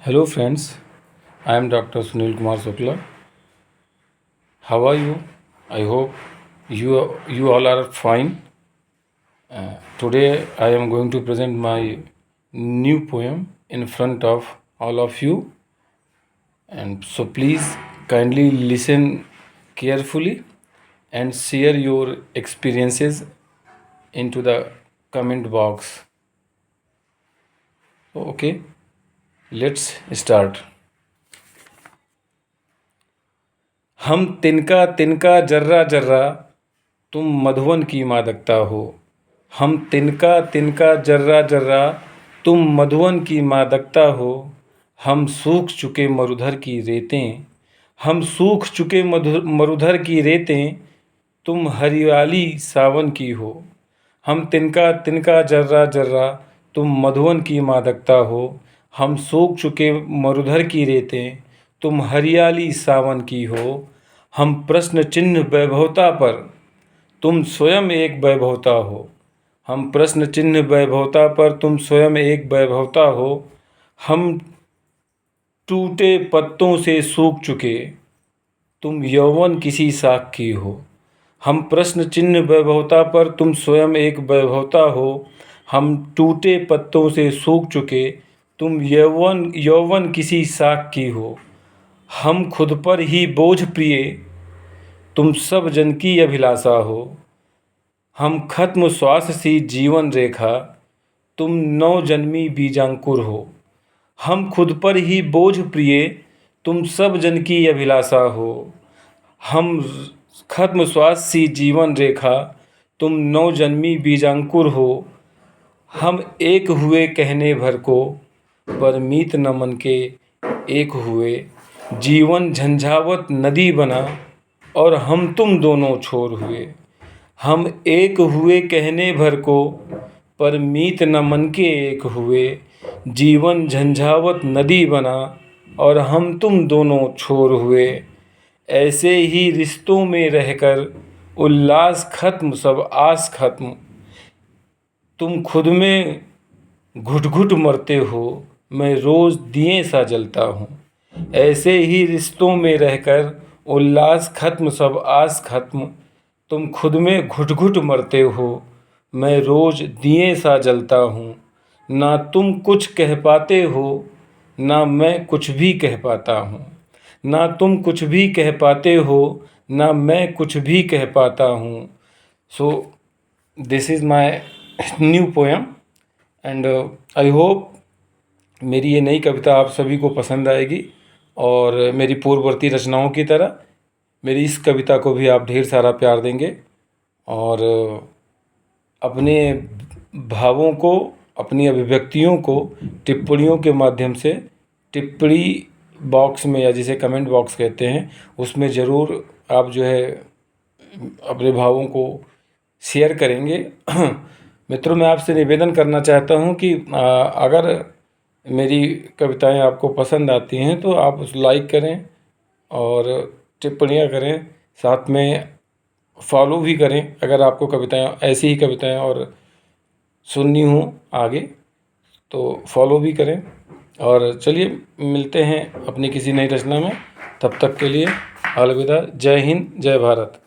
Hello friends, I am Dr. Sunil Kumar Shukla. How are you? I hope you all are fine. Today I am going to present my new poem in front of all of you, and so please kindly listen carefully and share your experiences into the comment box. Okay, let's start. हम तिनका तिनका जर्रा जर्रा, तुम मधुवन की मादकता हो। हम तिनका तिनका जर्रा जर्रा, तुम मधुवन की मादकता हो। हम सूख चुके मरुधर की रेतें, हम सूख चुके मरुधर की रेतें, तुम हरियाली सावन की हो। हम तिनका तिनका जर्रा जर्रा, तुम मधुवन की मादकता हो। हम सूख चुके मरुधर की रेतें, तुम हरियाली सावन की हो। हम प्रश्न चिन्ह वैभवता पर, तुम स्वयं एक वैभवता हो। हम प्रश्न चिन्ह वैभवता पर, तुम स्वयं एक वैभवता हो। हम टूटे पत्तों से सूख चुके, तुम यौवन किसी शाख की हो। हम प्रश्न चिन्ह वैभवता पर, तुम स्वयं एक वैभवता हो। हम टूटे पत्तों से सूख चुके, तुम यौवन किसी शाख की हो। हम खुद पर ही बोझ प्रिय, तुम सब जन की अभिलाषा हो। हम खत्म श्वास सी जीवन रेखा, तुम नवजन्मी बीजांकुर हो। हम खुद पर ही बोझ प्रिय, तुम सब जन की अभिलाषा हो। हम खत्म श्वास सी जीवन रेखा, तुम नवजन्मी बीजांकुर हो। हम एक हुए कहने भर को, परमीत न मन के एक हुए। जीवन झंझावत नदी बना, और हम तुम दोनों छोर हुए। हम एक हुए कहने भर को, परमीत न मन के एक हुए। जीवन झंझावत नदी बना, और हम तुम दोनों छोर हुए। ऐसे ही रिश्तों में रहकर उल्लास खत्म सब आस खत्म। तुम खुद में घुट घुट मरते हो, मैं रोज़ दिए सा जलता हूँ। ऐसे ही रिश्तों में रहकर उल्लास खत्म सब आस खत्म। तुम खुद में घुट घुट मरते हो, मैं रोज़ दिए सा जलता हूँ। ना तुम कुछ कह पाते हो, ना मैं कुछ भी कह पाता हूँ। ना तुम कुछ भी कह पाते हो, ना मैं कुछ भी कह पाता हूँ। So this is my new poem, and I hope मेरी ये नई कविता आप सभी को पसंद आएगी। और मेरी पूर्ववर्ती रचनाओं की तरह मेरी इस कविता को भी आप ढेर सारा प्यार देंगे, और अपने भावों को, अपनी अभिव्यक्तियों को टिप्पणियों के माध्यम से टिप्पणी बॉक्स में, या जिसे कमेंट बॉक्स कहते हैं, उसमें ज़रूर आप जो है अपने भावों को शेयर करेंगे। मित्रों, मैं आपसे निवेदन करना चाहता हूं कि अगर मेरी कविताएं आपको पसंद आती हैं तो आप उस लाइक करें और टिप्पणियां करें, साथ में फॉलो भी करें। अगर आपको कविताएं, ऐसी ही कविताएं और सुननी हो आगे, तो फॉलो भी करें। और चलिए मिलते हैं अपनी किसी नई रचना में। तब तक के लिए अलविदा। जय हिंद, जय भारत।